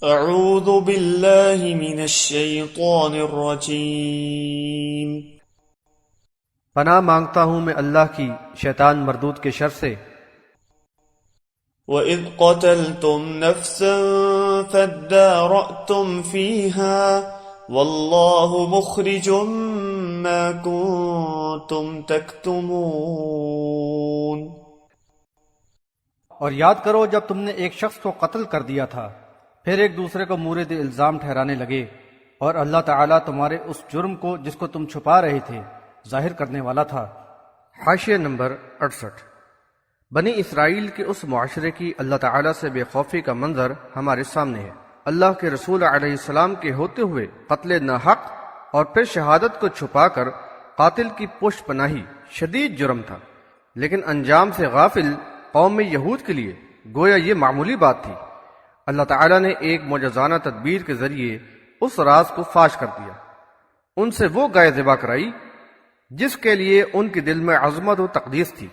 اعوذ باللہ من الشیطان الرجیم۔ پناہ مانگتا ہوں میں اللہ کی شیطان مردود کے شر سے۔ وَإِذْ قَتَلْتُمْ نَفْسًا فَادَّارَأْتُمْ فِيهَا وَاللَّهُ مُخْرِجٌ مَا كُنْتُمْ تَكْتُمُونَ۔ اور یاد کرو جب تم نے ایک شخص کو قتل کر دیا تھا، پھر ایک دوسرے کو مورد الزام ٹھہرانے لگے، اور اللہ تعالیٰ تمہارے اس جرم کو جس کو تم چھپا رہے تھے ظاہر کرنے والا تھا۔ حاشیہ نمبر 68۔ بنی اسرائیل کے اس معاشرے کی اللہ تعالیٰ سے بے خوفی کا منظر ہمارے سامنے ہے۔ اللہ کے رسول علیہ السلام کے ہوتے ہوئے قتل ناحق اور پھر شہادت کو چھپا کر قاتل کی پشت پناہی شدید جرم تھا، لیکن انجام سے غافل قوم یہود کے لیے گویا یہ معمولی بات تھی۔ اللہ تعالیٰ نے ایک معجزانہ تدبیر کے ذریعے اس راز کو فاش کر دیا۔ ان سے وہ گائے ذبح کرائی جس کے لیے ان کے دل میں عظمت و تقدیس تھی،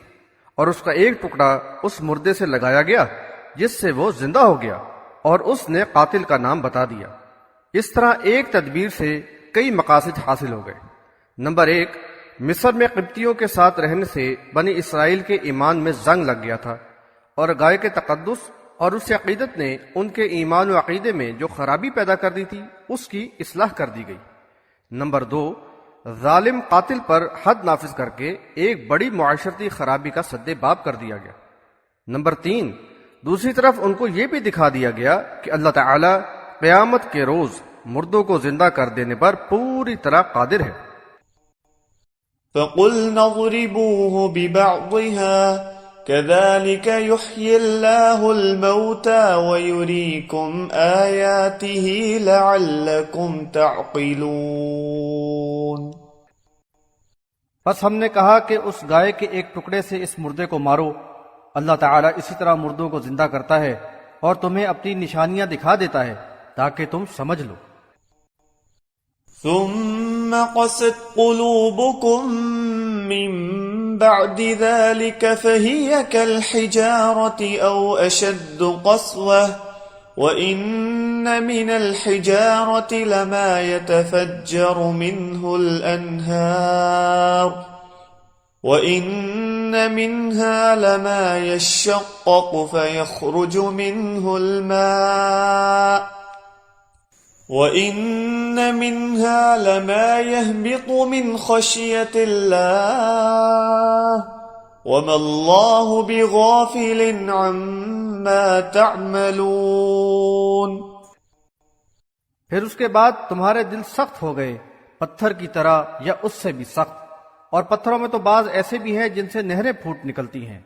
اور اس کا ایک ٹکڑا اس مردے سے لگایا گیا جس سے وہ زندہ ہو گیا، اور اس نے قاتل کا نام بتا دیا۔ اس طرح ایک تدبیر سے کئی مقاصد حاصل ہو گئے۔ نمبر 1، مصر میں قبطیوں کے ساتھ رہنے سے بنی اسرائیل کے ایمان میں زنگ لگ گیا تھا، اور گائے کے تقدس اور اس عقیدت نے ان کے ایمان و عقیدے میں جو خرابی پیدا کر دی تھی اس کی اصلاح کر دی گئی۔ نمبر 2، ظالم قاتل پر حد نافذ کر کے ایک بڑی معاشرتی خرابی کا سد باب کر دیا گیا۔ نمبر 3، دوسری طرف ان کو یہ بھی دکھا دیا گیا کہ اللہ تعالی قیامت کے روز مردوں کو زندہ کر دینے پر پوری طرح قادر ہے۔ فَقُلْنَا اضْرِبُوهُ بِبَعْضِهَا كَذَلِكَ يُحْيِي اللَّهُ الْمَوْتَى وَيُرِيكُمْ آيَاتِهِ لَعَلَّكُمْ تَعْقِلُونَ۔ بس ہم نے کہا کہ اس گائے کے ایک ٹکڑے سے اس مردے کو مارو۔ اللہ تعالیٰ اسی طرح مردوں کو زندہ کرتا ہے اور تمہیں اپنی نشانیاں دکھا دیتا ہے تاکہ تم سمجھ لو۔ ثُمَّ قَسَتْ قُلُوبُكُم مِّن بَعْدِ ذَلِكَ فَهِيَ كَالْحِجَارَةِ أَوْ أَشَدُّ قَسْوَةً وَإِنَّ مِنَ الْحِجَارَةِ لَمَا يَتَفَجَّرُ مِنْهُ الْأَنْهَارُ وَإِنَّ مِنْهَا لَمَا يَشَّقَّقُ فَيَخْرُجُ مِنْهُ الْمَاءُ وَإِنَّ مِنْهَا لَمَا يَهْبِطُ مِنْ خَشْيَةِ اللَّهِ وَمَا اللَّهُ بِغَافِلٍ عَمَّا تَعْمَلُونَ۔ پھر اس کے بعد تمہارے دل سخت ہو گئے پتھر کی طرح یا اس سے بھی سخت، اور پتھروں میں تو بعض ایسے بھی ہیں جن سے نہریں پھوٹ نکلتی ہیں،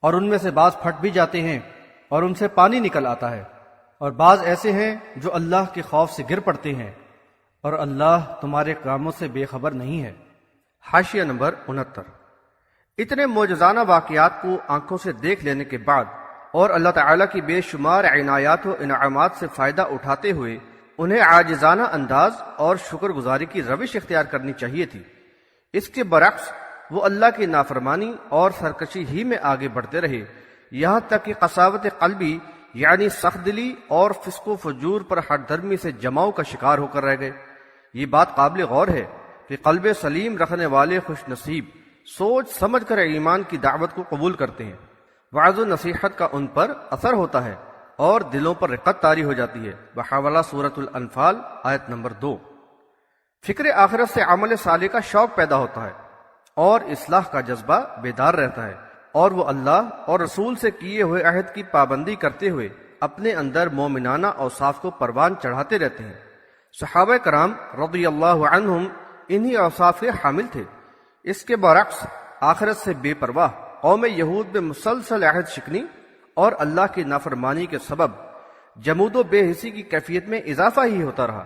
اور ان میں سے بعض پھٹ بھی جاتے ہیں اور ان سے پانی نکل آتا ہے، اور بعض ایسے ہیں جو اللہ کے خوف سے گر پڑتے ہیں، اور اللہ تمہارے کاموں سے بے خبر نہیں ہے۔ حاشیہ نمبر 69۔ اتنے معجزانہ واقعات کو آنکھوں سے دیکھ لینے کے بعد اور اللہ تعالیٰ کی بے شمار عنایات و انعامات سے فائدہ اٹھاتے ہوئے انہیں عاجزانہ انداز اور شکر گزاری کی روش اختیار کرنی چاہیے تھی۔ اس کے برعکس وہ اللہ کی نافرمانی اور سرکشی ہی میں آگے بڑھتے رہے، یہاں تک کہ قساوت قلبی یعنی سخت دلی اور فسق و فجور پر ہٹ دھرمی سے جماؤ کا شکار ہو کر رہ گئے۔ یہ بات قابل غور ہے کہ قلب سلیم رکھنے والے خوش نصیب سوچ سمجھ کر ایمان کی دعوت کو قبول کرتے ہیں، وعظ و نصیحت کا ان پر اثر ہوتا ہے اور دلوں پر رقت طاری ہو جاتی ہے۔ بحوالہ سورۃ الانفال آیت نمبر 2۔ فکر آخرت سے عمل صالح کا شوق پیدا ہوتا ہے اور اصلاح کا جذبہ بیدار رہتا ہے، اور وہ اللہ اور رسول سے کیے ہوئے عہد کی پابندی کرتے ہوئے اپنے اندر مومنانہ اوصاف کو پروان چڑھاتے رہتے ہیں۔ صحابہ کرام رضی اللہ عنہم انہی اوصاف کے حامل تھے۔ اس کے برعکس آخرت سے بے پرواہ قوم یہود میں مسلسل عہد شکنی اور اللہ کی نافرمانی کے سبب جمود و بے حسی کی کیفیت میں اضافہ ہی ہوتا رہا،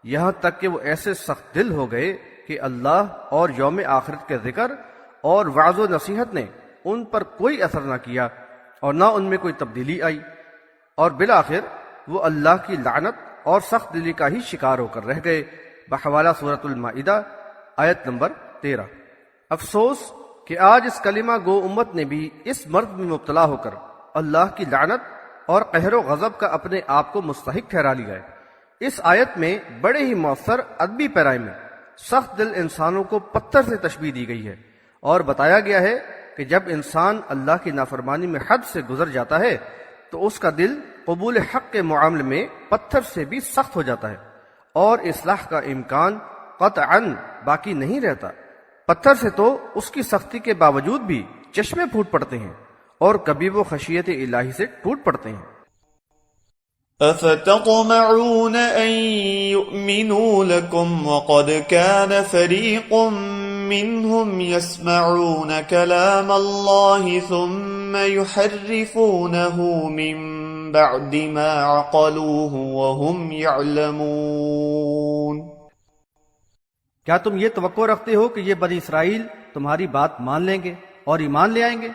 یہاں تک کہ وہ ایسے سخت دل ہو گئے کہ اللہ اور یوم آخرت کے ذکر اور وعظ و نصیحت نے ان پر کوئی اثر نہ کیا اور نہ ان میں کوئی تبدیلی آئی، اور بالآخر وہ اللہ کی لعنت اور سخت دلی کا ہی شکار ہو کر رہ گئے۔ بحوالہ سورۃ المائدہ آیت نمبر 13۔ افسوس کہ آج اس کلمہ گو امت نے بھی اس مرض میں مبتلا ہو کر اللہ کی لعنت اور قہر و غضب کا اپنے آپ کو مستحق ٹھہرا لیا ہے۔ اس آیت میں بڑے ہی مؤثر ادبی پیرائی میں سخت دل انسانوں کو پتھر سے تشبیہ دی گئی ہے، اور بتایا گیا ہے کہ جب انسان اللہ کی نافرمانی میں حد سے گزر جاتا ہے تو اس کا دل قبول حق کے معاملے میں پتھر سے بھی سخت ہو جاتا ہے، اور اصلاح کا امکان قطعاً باقی نہیں رہتا۔ پتھر سے تو اس کی سختی کے باوجود بھی چشمے پھوٹ پڑتے ہیں، اور کبھی وہ خشیت الہی سے ٹوٹ پڑتے ہیں۔ أفتطمعون أن يؤمنوا لكم وقد كان فريق منهم يسمعون كلام الله ثم يحرفونه من بعد ما عقلوه وهم يعلمون۔ کیا تم یہ توقع رکھتے ہو کہ یہ بنی اسرائیل تمہاری بات مان لیں گے اور ایمان لے آئیں گے؟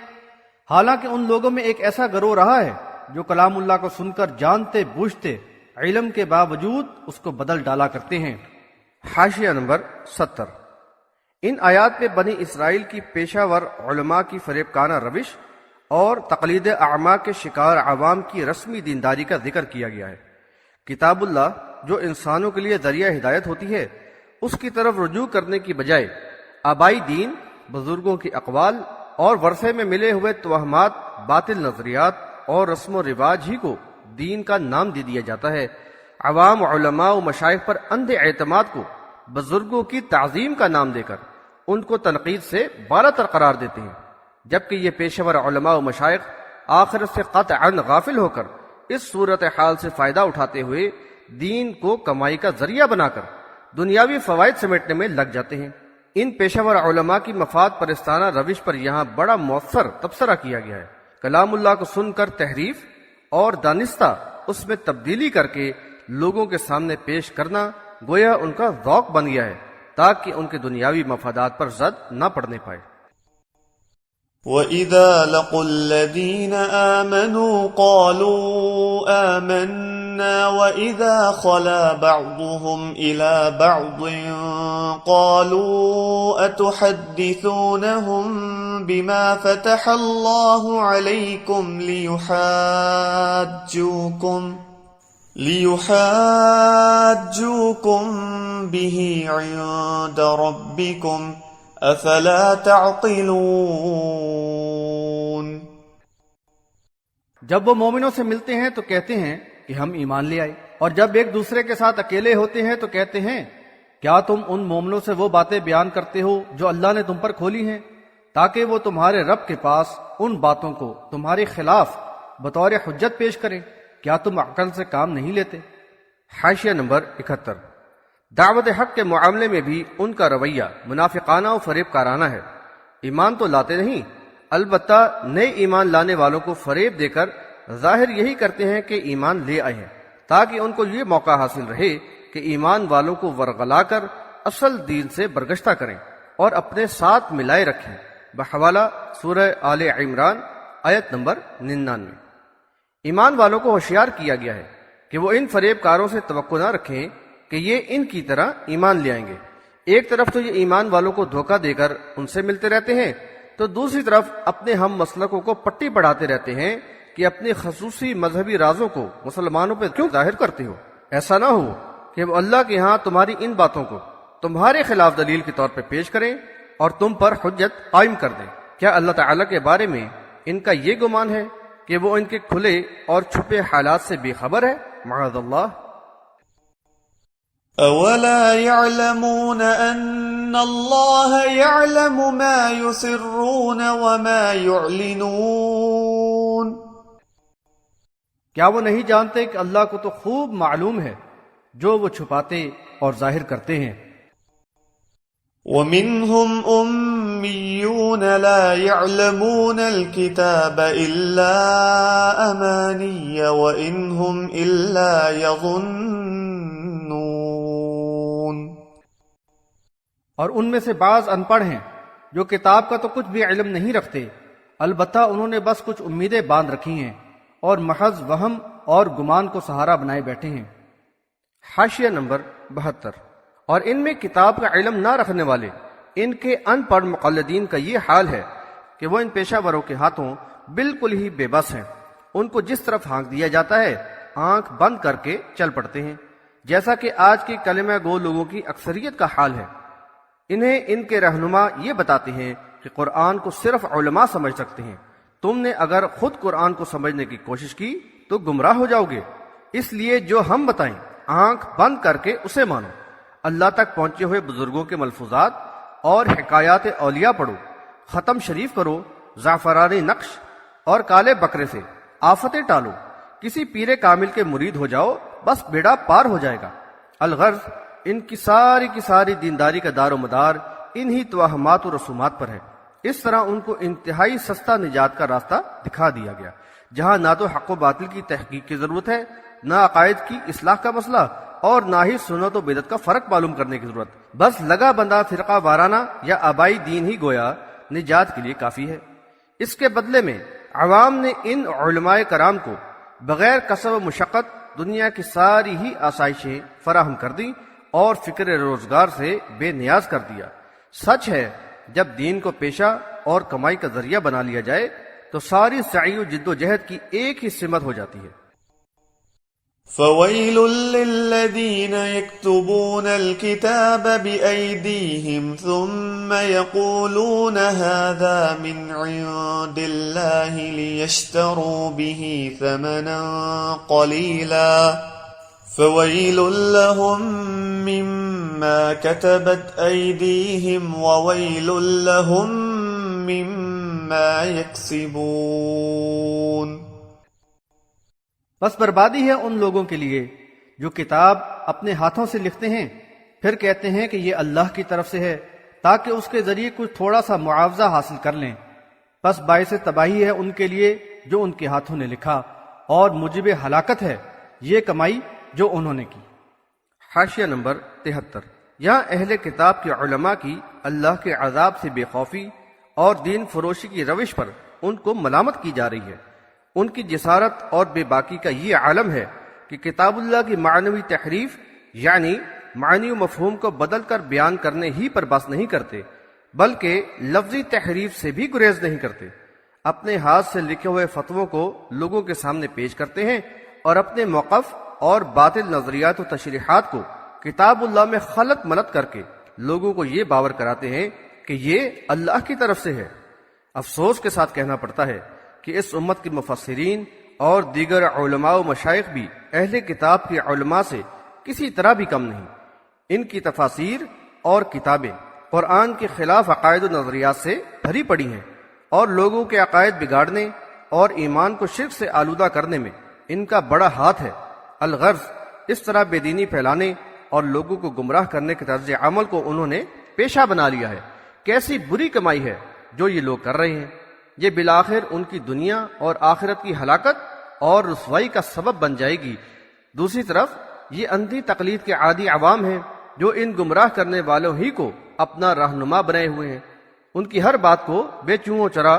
حالانکہ ان لوگوں میں ایک ایسا گروہ رہا ہے جو کلام اللہ کو سن کر جانتے بوجھتے علم کے باوجود اس کو بدل ڈالا کرتے ہیں۔ حاشیہ نمبر 70۔ ان آیات میں بنی اسرائیل کی پیشہ ور علماء کی فریب کانہ روش اور تقلید اعمى کے شکار عوام کی رسمی دینداری کا ذکر کیا گیا ہے۔ کتاب اللہ جو انسانوں کے لیے ذریعہ ہدایت ہوتی ہے، اس کی طرف رجوع کرنے کی بجائے آبائی دین، بزرگوں کی اقوال اور ورثے میں ملے ہوئے توہمات، باطل نظریات اور رسم و رواج ہی کو دین کا نام دے دیا جاتا ہے۔ عوام علماء و مشائخ پر اندھے اعتماد کو بزرگوں کی تعظیم کا نام دے کر ان کو تنقید سے بالاتر قرار دیتے ہیں، جبکہ یہ پیشہ ور علماء و مشائخ آخرت سے قطعاً غافل ہو کر اس صورتحال سے فائدہ اٹھاتے ہوئے دین کو کمائی کا ذریعہ بنا کر دنیاوی فوائد سمیٹنے میں لگ جاتے ہیں۔ ان پیشہ ور علماء کی مفاد پرستانہ روش پر یہاں بڑا مؤثر تبصرہ کیا گیا ہے۔ کلام اللہ کو سن کر تحریف اور دانستہ اس میں تبدیلی کر کے لوگوں کے سامنے پیش کرنا گویا ان کا ذوق بن گیا ہے، تاکہ ان کے دنیاوی مفادات پر زد نہ پڑنے پائے۔ وَإِذَا لَقُوا الَّذِينَ آمَنُوا قَالُوا آمَنَّا وَإِذَا خَلَا بَعْضُهُمْ إِلَى بَعْضٍ قَالُوا أَتُحَدِّثُونَهُم بِمَا فَتَحَ اللَّهُ عَلَيْكُمْ لِيُحَاجُّوكُم بِهِ عِندَ رَبِّكُمْ افلا تعقلون۔ جب وہ مومنوں سے ملتے ہیں تو کہتے ہیں کہ ہم ایمان لے آئے، اور جب ایک دوسرے کے ساتھ اکیلے ہوتے ہیں تو کہتے ہیں کیا تم ان مومنوں سے وہ باتیں بیان کرتے ہو جو اللہ نے تم پر کھولی ہیں، تاکہ وہ تمہارے رب کے پاس ان باتوں کو تمہارے خلاف بطور حجت پیش کریں؟ کیا تم عقل سے کام نہیں لیتے؟ حاشیہ نمبر 71۔ دعوت حق کے معاملے میں بھی ان کا رویہ منافقانہ و فریب کارانہ ہے۔ ایمان تو لاتے نہیں، البتہ نئے ایمان لانے والوں کو فریب دے کر ظاہر یہی کرتے ہیں کہ ایمان لے آئے ہیں، تاکہ ان کو یہ موقع حاصل رہے کہ ایمان والوں کو ورغلا کر اصل دین سے برگشتہ کریں اور اپنے ساتھ ملائے رکھیں۔ بحوالہ سورہ آل عمران آیت نمبر 99۔ ایمان والوں کو ہوشیار کیا گیا ہے کہ وہ ان فریب کاروں سے توقع نہ رکھیں کہ یہ ان کی طرح ایمان لے آئیں گے۔ ایک طرف تو یہ ایمان والوں کو دھوکہ دے کر ان سے ملتے رہتے ہیں، تو دوسری طرف اپنے ہم مسلکوں کو پٹی پڑھاتے رہتے ہیں کہ اپنے خصوصی مذہبی رازوں کو مسلمانوں پہ کیوں ظاہر کرتے ہو؟ ایسا نہ ہو کہ وہ اللہ کے ہاں تمہاری ان باتوں کو تمہارے خلاف دلیل کے طور پہ پیش کریں اور تم پر حجت قائم کر دیں۔ کیا اللہ تعالیٰ کے بارے میں ان کا یہ گمان ہے کہ وہ ان کے کھلے اور چھپے حالات سے بے خبر ہے؟ معاذ اللہ۔ أَوَلَا يَعْلَمُونَ أَنَّ اللَّهَ يَعْلَمُ مَا يُسِرُّونَ وَمَا يُعْلِنُونَ۔ کیا وہ نہیں جانتے کہ اللہ کو تو خوب معلوم ہے جو وہ چھپاتے اور ظاہر کرتے ہیں۔ وَمِنْهُمْ أُمِّيُّونَ لَا يَعْلَمُونَ الْكِتَابَ إِلَّا أَمَانِيَّ وَإِنْ هُمْ إِلَّا يَظُنُّونَ۔ اور ان میں سے بعض ان پڑھ ہیں جو کتاب کا تو کچھ بھی علم نہیں رکھتے، البتہ انہوں نے بس کچھ امیدیں باندھ رکھی ہیں اور محض وہم اور گمان کو سہارا بنائے بیٹھے ہیں۔ حاشیہ نمبر 72۔ اور ان میں کتاب کا علم نہ رکھنے والے ان کے ان پڑھ مقلدین کا یہ حال ہے کہ وہ ان پیشہ وروں کے ہاتھوں بالکل ہی بے بس ہیں، ان کو جس طرف ہانک دیا جاتا ہے آنکھ بند کر کے چل پڑتے ہیں، جیسا کہ آج کے کلمہ گو لوگوں کی اکثریت کا حال ہے۔ انہیں ان کے رہنما یہ بتاتے ہیں کہ قرآن کو صرف علماء سمجھ سکتے ہیں، تم نے اگر خود قرآن کو سمجھنے کی کوشش کی تو گمراہ ہو جاؤ گے، اس لیے جو ہم بتائیں آنکھ بند کر کے اسے مانو۔ اللہ تک پہنچے ہوئے بزرگوں کے ملفوظات اور حکایات اولیاء پڑھو، ختم شریف کرو، زعفرانی نقش اور کالے بکرے سے آفتیں ٹالو، کسی پیر کامل کے مرید ہو جاؤ، بس بیڑا پار ہو جائے گا۔ الغرض ان کی ساری دینداری کا دار و مدار انہی توہمات و رسومات پر ہے۔ اس طرح ان کو انتہائی سستا نجات کا راستہ دکھا دیا گیا، جہاں نہ تو حق و باطل کی تحقیق کی ضرورت ہے، نہ عقائد کی اصلاح کا مسئلہ، اور نہ ہی سنت و بدعت کا فرق معلوم کرنے کی ضرورت۔ بس لگا بندہ فرقہ وارانہ یا آبائی دین ہی گویا نجات کے لیے کافی ہے۔ اس کے بدلے میں عوام نے ان علماء کرام کو بغیر کسب و مشقت دنیا کی ساری ہی آسائشیں فراہم کر دیں اور فکر روزگار سے بے نیاز کر دیا۔ سچ ہے جب دین کو پیشہ اور کمائی کا ذریعہ بنا لیا جائے تو ساری سعی و جد و جہد کی ایک ہی سمت ہو جاتی ہے۔ فويل للذين يكتبون الكتاب بأيديهم ثم يقولون هذا من عند الله ليشتروا به ثمنا قليلا فويل لهم مما كتبت أيديهم وويل لهم مما يكسبون۔ بس بربادی ہے ان لوگوں کے لیے جو کتاب اپنے ہاتھوں سے لکھتے ہیں پھر کہتے ہیں کہ یہ اللہ کی طرف سے ہے تاکہ اس کے ذریعے کچھ تھوڑا سا معاوضہ حاصل کر لیں، بس باعث تباہی ہے ان کے لیے جو ان کے ہاتھوں نے لکھا، اور موجب ہلاکت ہے یہ کمائی جو انہوں نے کی۔ حاشیہ نمبر 73۔ یہاں اہل کتاب کے علماء کی اللہ کے عذاب سے بے خوفی اور دین فروشی کی روش پر ان کو ملامت کی جا رہی ہے۔ ان کی جسارت اور بے باکی کا یہ عالم ہے کہ کتاب اللہ کی معنوی تحریف یعنی معنی و مفہوم کو بدل کر بیان کرنے ہی پر بس نہیں کرتے، بلکہ لفظی تحریف سے بھی گریز نہیں کرتے۔ اپنے ہاتھ سے لکھے ہوئے فتووں کو لوگوں کے سامنے پیش کرتے ہیں اور اپنے موقف اور باطل نظریات و تشریحات کو کتاب اللہ میں خلط ملط کر کے لوگوں کو یہ باور کراتے ہیں کہ یہ اللہ کی طرف سے ہے۔ افسوس کے ساتھ کہنا پڑتا ہے کہ اس امت کے مفسرین اور دیگر علماء و مشائخ بھی اہل کتاب کے علماء سے کسی طرح بھی کم نہیں۔ ان کی تفاسیر اور کتابیں قرآن کے خلاف عقائد و نظریات سے بھری پڑی ہیں، اور لوگوں کے عقائد بگاڑنے اور ایمان کو شرک سے آلودہ کرنے میں ان کا بڑا ہاتھ ہے۔ الغرض اس طرح بے دینی پھیلانے اور لوگوں کو گمراہ کرنے کے طرز عمل کو انہوں نے پیشہ بنا لیا ہے۔ کیسی بری کمائی ہے جو یہ لوگ کر رہے ہیں، یہ بالآخر ان کی دنیا اور آخرت کی ہلاکت اور رسوائی کا سبب بن جائے گی۔ دوسری طرف یہ اندھی تقلید کے عادی عوام ہیں جو ان گمراہ کرنے والوں ہی کو اپنا رہنما بنائے ہوئے ہیں، ان کی ہر بات کو بے چوں و چرا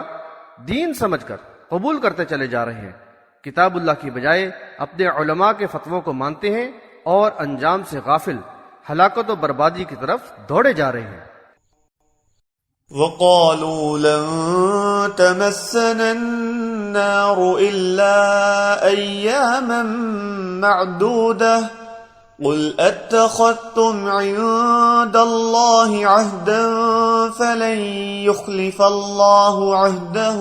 دین سمجھ کر قبول کرتے چلے جا رہے ہیں، کتاب اللہ کی بجائے اپنے علماء کے فتووں کو مانتے ہیں اور انجام سے غافل ہلاکت و بربادی کی طرف دوڑے جا رہے ہیں۔ وقالوا لن تمسنا النار إلا أياما معدودة قل أتخذتم عند الله عهدا فلن يخلف الله عهده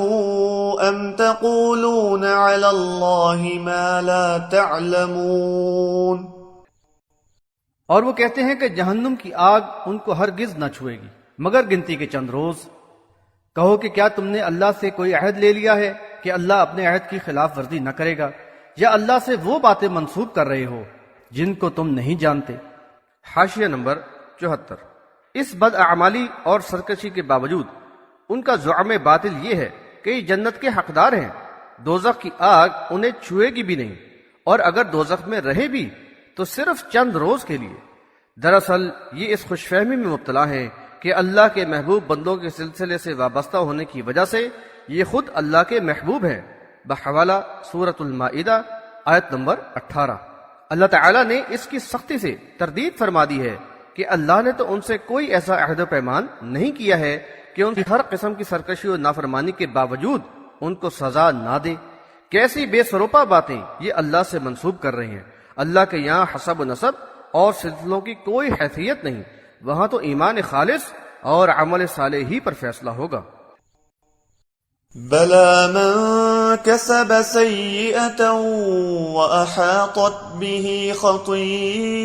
أم تقولون على الله ما لا تعلمون۔ اور وہ کہتے ہیں کہ جہنم کی آگ ان کو ہرگز نہ چھوئے گی مگر گنتی کے چند روز۔ کہو کہ کیا تم نے اللہ سے کوئی عہد لے لیا ہے کہ اللہ اپنے عہد کی خلاف ورزی نہ کرے گا، یا اللہ سے وہ باتیں منسوب کر رہے ہو جن کو تم نہیں جانتے۔ حاشیہ نمبر 74۔ اس بداعمالی اور سرکشی کے باوجود ان کا زعم باطل یہ ہے کہ یہ جنت کے حقدار ہیں، دوزخ کی آگ انہیں چھوئے گی بھی نہیں، اور اگر دوزخ میں رہے بھی تو صرف چند روز کے لیے۔ دراصل یہ اس خوش فہمی میں مبتلا ہے کہ اللہ کے محبوب بندوں کے سلسلے سے وابستہ ہونے کی وجہ سے یہ خود اللہ کے محبوب ہیں، بحوالہ سورۃ المائدہ آیت نمبر 18۔ اللہ تعالیٰ نے اس کی سختی سے تردید فرما دی ہے کہ اللہ نے تو ان سے کوئی ایسا عہد و پیمان نہیں کیا ہے کہ ان کی ہر قسم کی سرکشی و نافرمانی کے باوجود ان کو سزا نہ دے۔ کیسی بے سروپا باتیں یہ اللہ سے منسوب کر رہے ہیں۔ اللہ کے یہاں حسب و نسب اور سلسلوں کی کوئی حیثیت نہیں، وہاں تو ایمان خالص اور عمل صالح ہی پر فیصلہ ہوگا۔ بلى من كسب سيئة وأحاطت به خطيئته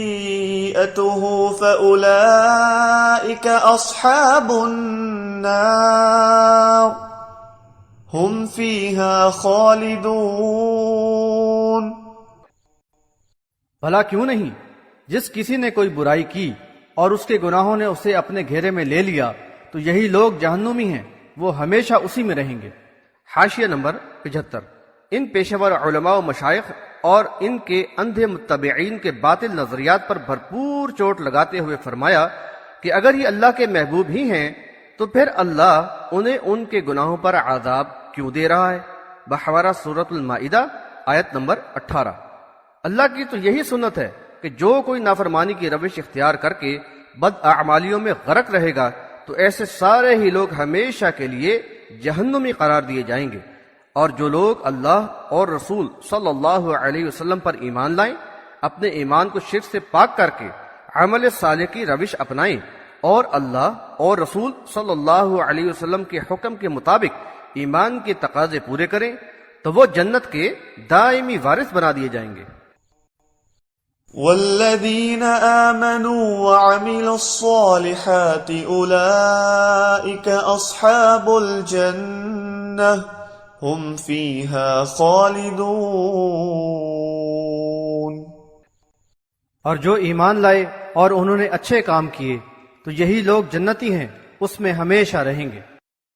فأولئك أصحاب النار هم فيها خالدون۔ بھلا کیوں نہیں، جس کسی نے کوئی برائی کی اور اس کے گناہوں نے اسے اپنے گھیرے میں لے لیا تو یہی لوگ جہنمی ہیں، وہ ہمیشہ اسی میں رہیں گے۔ حاشیہ نمبر 75۔ ان پیشور علماء و مشائخ اور ان کے اندھے متبعین کے باطل نظریات پر بھرپور چوٹ لگاتے ہوئے فرمایا کہ اگر یہ اللہ کے محبوب ہی ہیں تو پھر اللہ انہیں ان کے گناہوں پر عذاب کیوں دے رہا ہے؟ بحوالہ سورۃ المائدہ آیت نمبر 18۔ اللہ کی تو یہی سنت ہے کہ جو کوئی نافرمانی کی روش اختیار کر کے بد اعمالیوں میں غرق رہے گا تو ایسے سارے ہی لوگ ہمیشہ کے لیے جہنمی قرار دیے جائیں گے، اور جو لوگ اللہ اور رسول صلی اللہ علیہ وسلم پر ایمان لائیں، اپنے ایمان کو شرک سے پاک کر کے عمل صالح کی روش اپنائیں اور اللہ اور رسول صلی اللہ علیہ وسلم کے حکم کے مطابق ایمان کے تقاضے پورے کریں تو وہ جنت کے دائمی وارث بنا دیے جائیں گے۔ والذين آمنوا وعملوا الصالحات أولئك أصحاب الجنة هم فيها خالدون۔ اور جو ایمان لائے اور انہوں نے اچھے کام کیے تو یہی لوگ جنتی ہیں، اس میں ہمیشہ رہیں گے۔